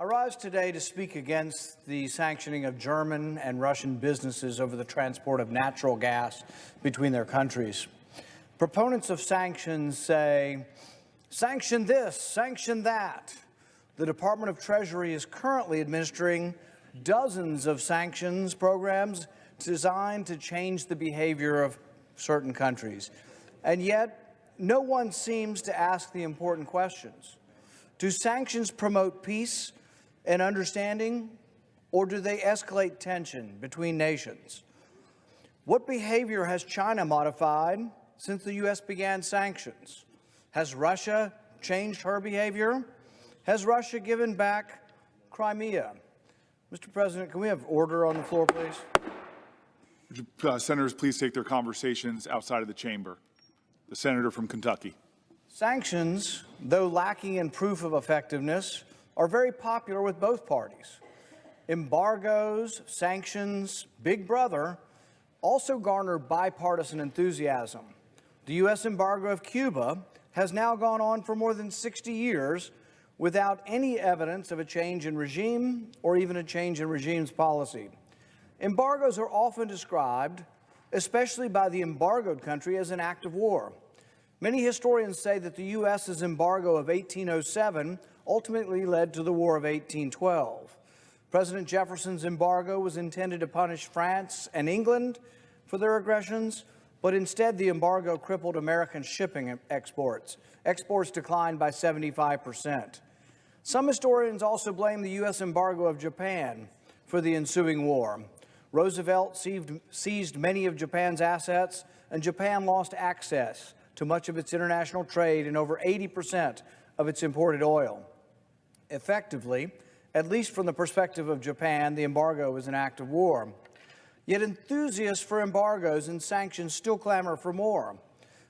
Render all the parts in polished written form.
I rise today to speak against the sanctioning of German and Russian businesses over the transport of natural gas between their countries. Proponents of sanctions say, sanction this, sanction that. The Department of Treasury is currently administering dozens of sanctions programs designed to change the behavior of certain countries. And yet, no one seems to ask the important questions. Do sanctions promote peace and understanding, or do they escalate tension between nations? What behavior has China modified since the U.S. began sanctions? Has Russia changed her behavior? Has Russia given back Crimea? Mr. President, can we have order on the floor, please? Would senators please take their conversations outside of the chamber? The senator from Kentucky. Sanctions, though lacking in proof of effectiveness, are very popular with both parties. Embargoes, sanctions, Big Brother also garner bipartisan enthusiasm. The U.S. embargo of Cuba has now gone on for more than 60 years without any evidence of a change in regime or even a change in regime's policy. Embargoes are often described, especially by the embargoed country, as an act of war. Many historians say that the U.S.'s embargo of 1807 ultimately led to the War of 1812. President Jefferson's embargo was intended to punish France and England for their aggressions, but instead the embargo crippled American shipping exports. Exports declined by 75%. Some historians also blame the U.S. embargo of Japan for the ensuing war. Roosevelt seized many of Japan's assets, and Japan lost access to much of its international trade and over 80% of its imported oil. Effectively, at least from the perspective of Japan, the embargo was an act of war. Yet enthusiasts for embargoes and sanctions still clamor for more.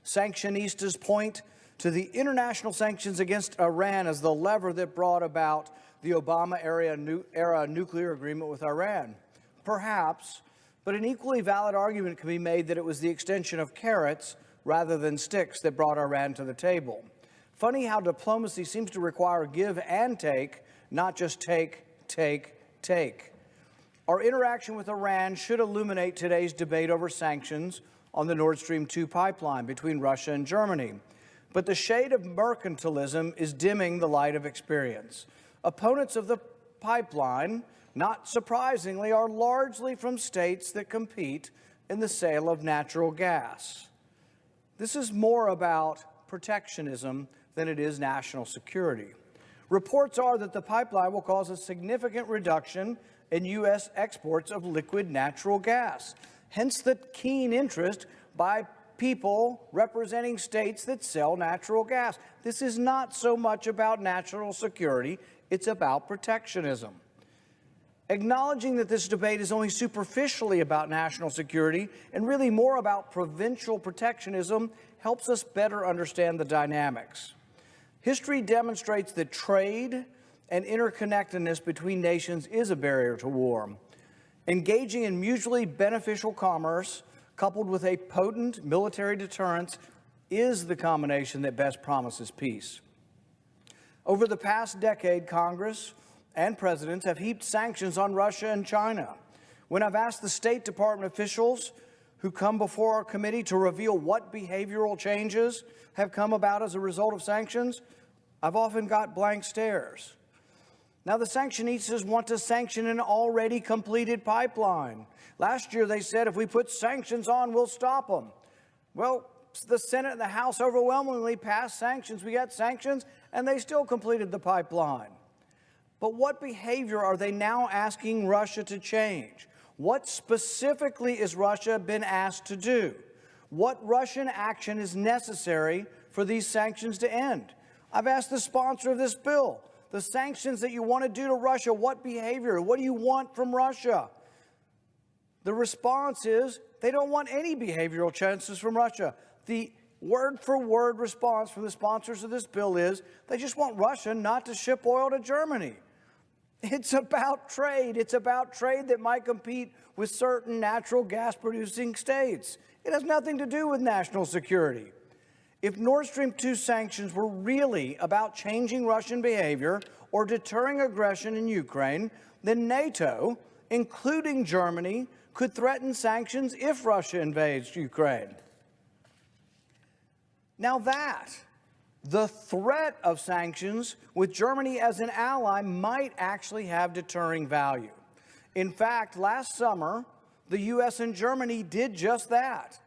Sanctionistas point to the international sanctions against Iran as the lever that brought about the Obama-era nuclear agreement with Iran. Perhaps, but an equally valid argument can be made that it was the extension of carrots rather than sticks that brought Iran to the table. Funny how diplomacy seems to require give and take, not just take, take, take. Our interaction with Iran should illuminate today's debate over sanctions on the Nord Stream 2 pipeline between Russia and Germany. But the shade of mercantilism is dimming the light of experience. Opponents of the pipeline, not surprisingly, are largely from states that compete in the sale of natural gas. This is more about protectionism than it is national security. Reports are that the pipeline will cause a significant reduction in U.S. exports of liquid natural gas, hence the keen interest by people representing states that sell natural gas. This is not so much about national security, it's about protectionism. Acknowledging that this debate is only superficially about national security and really more about provincial protectionism helps us better understand the dynamics. History demonstrates that trade and interconnectedness between nations is a barrier to war. Engaging in mutually beneficial commerce, coupled with a potent military deterrence, is the combination that best promises peace. Over the past decade, Congress and presidents have heaped sanctions on Russia and China. When I've asked the State Department officials who come before our committee to reveal what behavioral changes have come about as a result of sanctions, I've often got blank stares. Now, the sanctionistas want to sanction an already completed pipeline. Last year, they said if we put sanctions on, we'll stop them. Well, the Senate and the House overwhelmingly passed sanctions. We got sanctions, and they still completed the pipeline. But what behavior are they now asking Russia to change? What specifically is Russia been asked to do? What Russian action is necessary for these sanctions to end? I've asked the sponsor of this bill, the sanctions that you want to do to Russia, what behavior? What do you want from Russia? The response is they don't want any behavioral changes from Russia. The word-for-word response from the sponsors of this bill is they just want Russia not to ship oil to Germany. It's about trade. It's about trade that might compete with certain natural gas-producing states. It has nothing to do with national security. If Nord Stream 2 sanctions were really about changing Russian behavior or deterring aggression in Ukraine, then NATO, including Germany, could threaten sanctions if Russia invades Ukraine. Now the threat of sanctions with Germany as an ally might actually have deterring value. In fact, last summer, the U.S. and Germany did just that.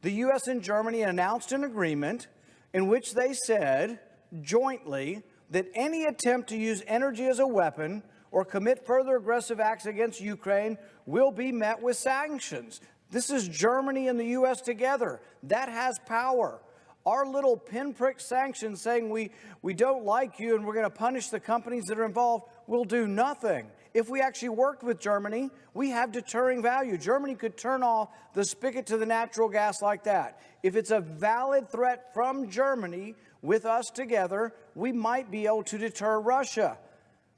The U.S. and Germany announced an agreement in which they said jointly that any attempt to use energy as a weapon or commit further aggressive acts against Ukraine will be met with sanctions. This is Germany and the U.S. together. That has power. Our little pinprick sanctions saying we don't like you and we're going to punish the companies that are involved will do nothing. If we actually worked with Germany, we have deterring value. Germany could turn off the spigot to the natural gas like that. If it's a valid threat from Germany with us together, we might be able to deter Russia.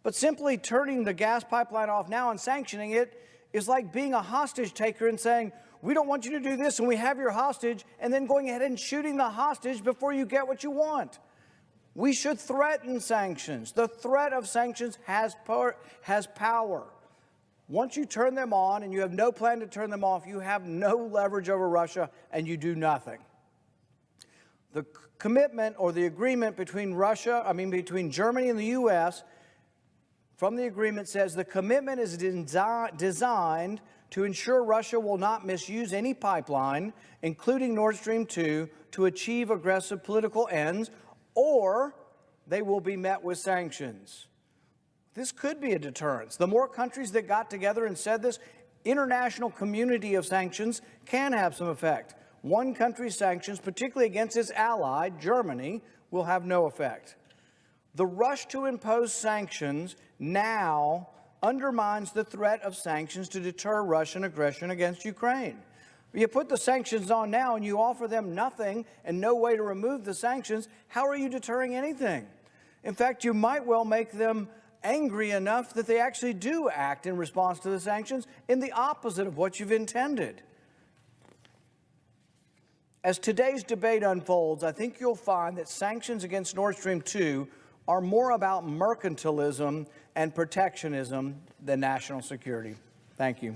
But simply turning the gas pipeline off now and sanctioning it is like being a hostage taker and saying, we don't want you to do this and we have your hostage, and then going ahead and shooting the hostage before you get what you want. We should threaten sanctions. The threat of sanctions has power. Once you turn them on and you have no plan to turn them off, you have no leverage over Russia and you do nothing. The commitment or the agreement between between Germany and the U.S. from the agreement says the commitment is designed to ensure Russia will not misuse any pipeline, including Nord Stream 2, to achieve aggressive political ends, or they will be met with sanctions. This could be a deterrence. The more countries that got together and said this, international community of sanctions can have some effect. One country's sanctions, particularly against its ally, Germany, will have no effect. The rush to impose sanctions now undermines the threat of sanctions to deter Russian aggression against Ukraine. You put the sanctions on now and you offer them nothing and no way to remove the sanctions, how are you deterring anything? In fact, you might well make them angry enough that they actually do act in response to the sanctions in the opposite of what you've intended. As today's debate unfolds, I think you'll find that sanctions against Nord Stream 2 are more about mercantilism and protectionism than national security. Thank you.